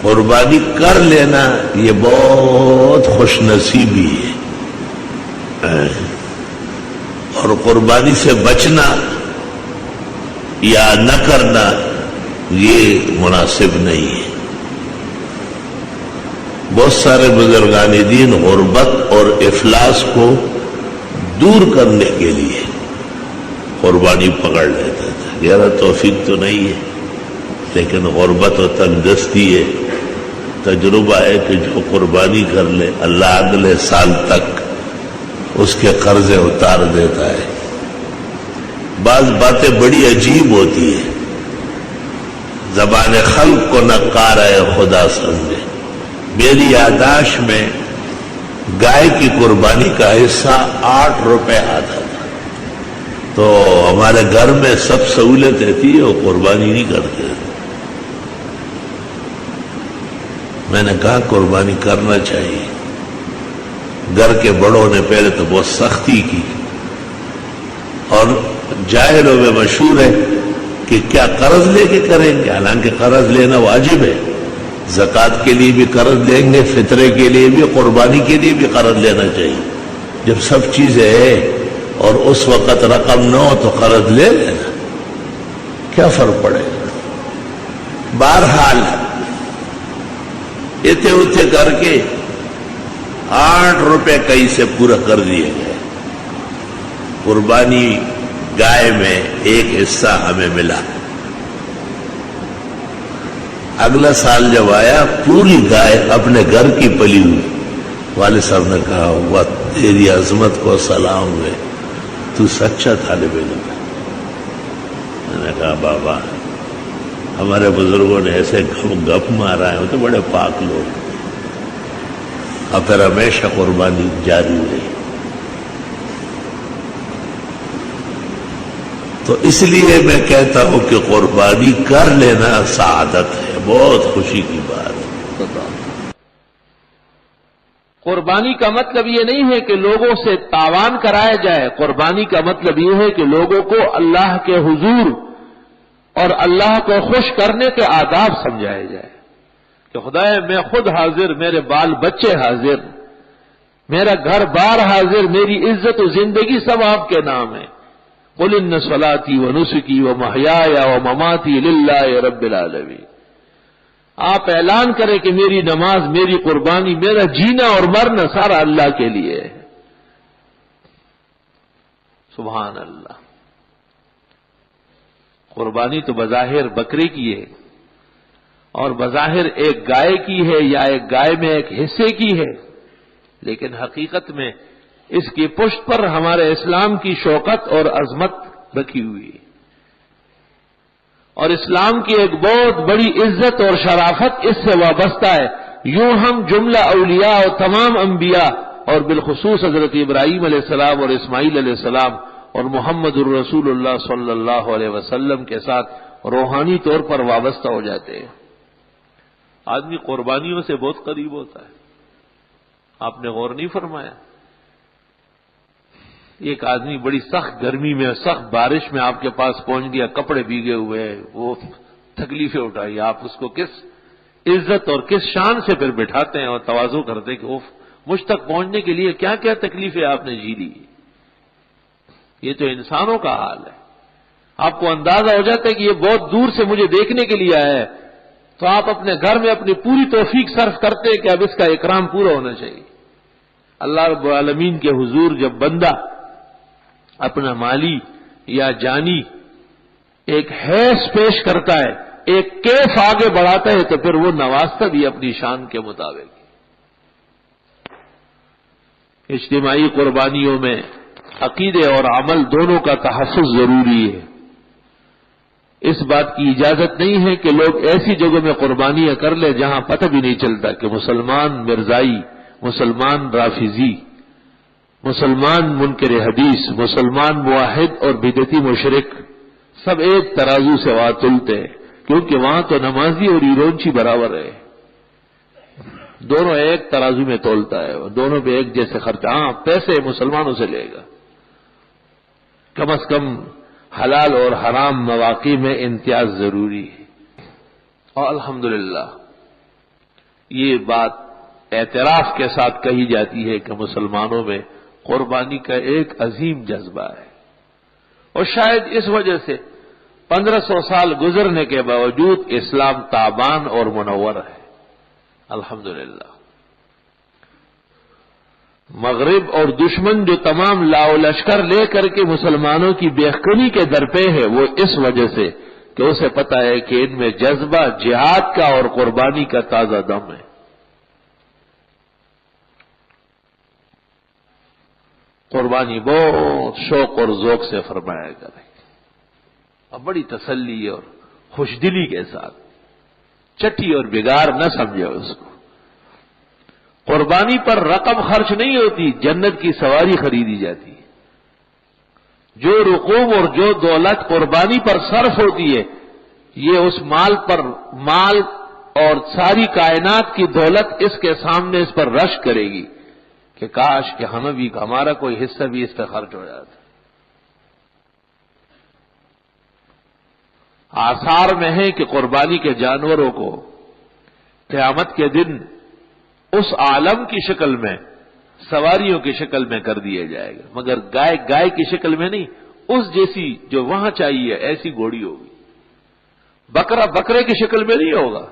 قربانی کر لینا یہ بہت خوش نصیبی ہے، اور قربانی سے بچنا یا نہ کرنا یہ مناسب نہیں ہے۔ بہت سارے بزرگان دین غربت اور افلاس کو دور کرنے کے لیے قربانی پکڑ لیتے تھے۔ یار توفیق تو نہیں ہے، لیکن غربت و تنگدستی ہے۔ تجربہ ہے کہ جو قربانی کر لے اللہ اگلے سال تک اس کے قرضے اتار دیتا ہے۔ بعض باتیں بڑی عجیب ہوتی ہیں، زبان خلق کو نقار ہے خدا سمجھے۔ میری یادداشت میں گائے کی قربانی کا حصہ 8 روپے آتا تھا، تو ہمارے گھر میں سب سہولتیں تھی، وہ قربانی نہیں کرتے۔ میں نے کہا قربانی کرنا چاہیے۔ گھر کے بڑوں نے پہلے تو بہت سختی کی، اور جاہلوں میں مشہور ہے کہ کیا قرض لے کے کریں گے، حالانکہ قرض لینا واجب ہے۔ زکوٰۃ کے لیے بھی قرض لیں گے، فطرے کے لیے بھی، قربانی کے لیے بھی قرض لینا چاہیے۔ جب سب چیزیں ہیں اور اس وقت رقم نہ ہو تو قرض لے لینا، کیا فرق پڑے گا۔ بہرحال اتنے اتنے کر کے 8 روپے کہیں سے پورا کر دیے گئے۔ قربانی گائے میں ایک حصہ ہمیں ملا۔ اگلا سال جب آیا پوری گائے اپنے گھر کی پلی ہوئی۔ والد صاحب نے کہا واہ تیری عظمت کو سلام ہوئے، تو سچا طالب علم ہے۔ میں نے کہا بابا ہمارے بزرگوں نے ایسے گپ مارا ہے، وہ تو بڑے پاک لوگ۔ اور پھر ہمیشہ قربانی جاری رہی۔ تو اس لیے میں کہتا ہوں کہ قربانی کر لینا سعادت ہے، بہت خوشی کی بات۔ قربانی کا مطلب یہ نہیں ہے کہ لوگوں سے تاوان کرایا جائے، قربانی کا مطلب یہ ہے کہ لوگوں کو اللہ کے حضور اور اللہ کو خوش کرنے کے آداب سمجھائے جائے کہ خدایا میں خود حاضر، میرے بال بچے حاضر، میرا گھر بار حاضر، میری عزت و زندگی سب آپ کے نام ہے۔ قل ان صلاتی و نسکی و محیای و مماتی للہ رب العالمین۔ آپ اعلان کریں کہ میری نماز، میری قربانی، میرا جینا اور مرنا سارا اللہ کے لیے ہے۔ سبحان اللہ۔ قربانی تو بظاہر بکرے کی ہے، اور بظاہر ایک گائے کی ہے یا ایک گائے میں ایک حصے کی ہے، لیکن حقیقت میں اس کی پشت پر ہمارے اسلام کی شوکت اور عظمت رکھی ہوئی ہے، اور اسلام کی ایک بہت بڑی عزت اور شرافت اس سے وابستہ ہے۔ یوں ہم جملہ اولیاء اور تمام انبیاء اور بالخصوص حضرت ابراہیم علیہ السلام اور اسماعیل علیہ السلام اور محمد الرسول اللہ صلی اللہ علیہ وسلم کے ساتھ روحانی طور پر وابستہ ہو جاتے ہیں۔ آدمی قربانیوں سے بہت قریب ہوتا ہے۔ آپ نے غور نہیں فرمایا؟ ایک آدمی بڑی سخت گرمی میں، سخت بارش میں آپ کے پاس پہنچ گیا، کپڑے بھیگے ہوئے ہیں، وہ تکلیفیں اٹھائی، آپ اس کو کس عزت اور کس شان سے پھر بٹھاتے ہیں اور تواضع کرتے ہیں کہ اوف مجھ تک پہنچنے کے لیے کیا کیا تکلیفیں آپ نے جی لی۔ یہ تو انسانوں کا حال ہے۔ آپ کو اندازہ ہو جاتا ہے کہ یہ بہت دور سے مجھے دیکھنے کے لیے آیا ہے، تو آپ اپنے گھر میں اپنی پوری توفیق صرف کرتے ہیں کہ اب اس کا اکرام پورا ہونا چاہیے۔ اللہ رب العالمین کے حضور جب بندہ اپنا مالی یا جانی ایک حیث پیش کرتا ہے، ایک کیف آگے بڑھاتا ہے، تو پھر وہ نوازتا بھی اپنی شان کے مطابق۔ اجتماعی قربانیوں میں عقیدے اور عمل دونوں کا تحفظ ضروری ہے۔ اس بات کی اجازت نہیں ہے کہ لوگ ایسی جگہوں میں قربانیاں کر لیں جہاں پتہ بھی نہیں چلتا کہ مسلمان مرزائی، مسلمان رافضی، مسلمان منکر حدیث، مسلمان موحد اور بدعتی مشرک سب ایک ترازو سے وہاں تلتے ہیں، کیونکہ وہاں تو نمازی اور ایرونچی برابر ہے، دونوں ایک ترازو میں تولتا ہے، دونوں پہ ایک جیسے خرچ۔ ہاں پیسے مسلمانوں سے لے گا، کم از کم حلال اور حرام مواقع میں امتیاز ضروری ہے۔ اور الحمدللہ یہ بات اعتراف کے ساتھ کہی جاتی ہے کہ مسلمانوں میں قربانی کا ایک عظیم جذبہ ہے، اور شاید اس وجہ سے 1500 سال گزرنے کے باوجود اسلام تابان اور منور ہے، الحمدللہ۔ مغرب اور دشمن جو تمام لاؤ لشکر لے کر کے مسلمانوں کی بےخبری کے درپے ہے، وہ اس وجہ سے کہ اسے پتہ ہے کہ ان میں جذبہ جہاد کا اور قربانی کا تازہ دم ہے۔ قربانی بہت شوق اور ذوق سے فرمایا کرے، اور بڑی تسلی اور خوش دلی کے ساتھ، چٹی اور بگار نہ سمجھے اس کو۔ قربانی پر رقم خرچ نہیں ہوتی، جنت کی سواری خریدی جاتی ہے۔ جو رقوم اور جو دولت قربانی پر صرف ہوتی ہے، یہ اس مال پر، مال اور ساری کائنات کی دولت اس کے سامنے اس پر رش کرے گی کہ کاش کہ ہمیں بھی، ہمارا کوئی حصہ بھی اس پہ خرچ ہو جاتا۔ آثار میں ہے کہ قربانی کے جانوروں کو قیامت کے دن اس عالم کی شکل میں، سواریوں کی شکل میں کر دیا جائے گا، مگر گائے کی شکل میں نہیں، اس جیسی جو وہاں چاہیے ایسی گھوڑی ہوگی۔ بکرا بکرے کی شکل میں نہیں ہوگا،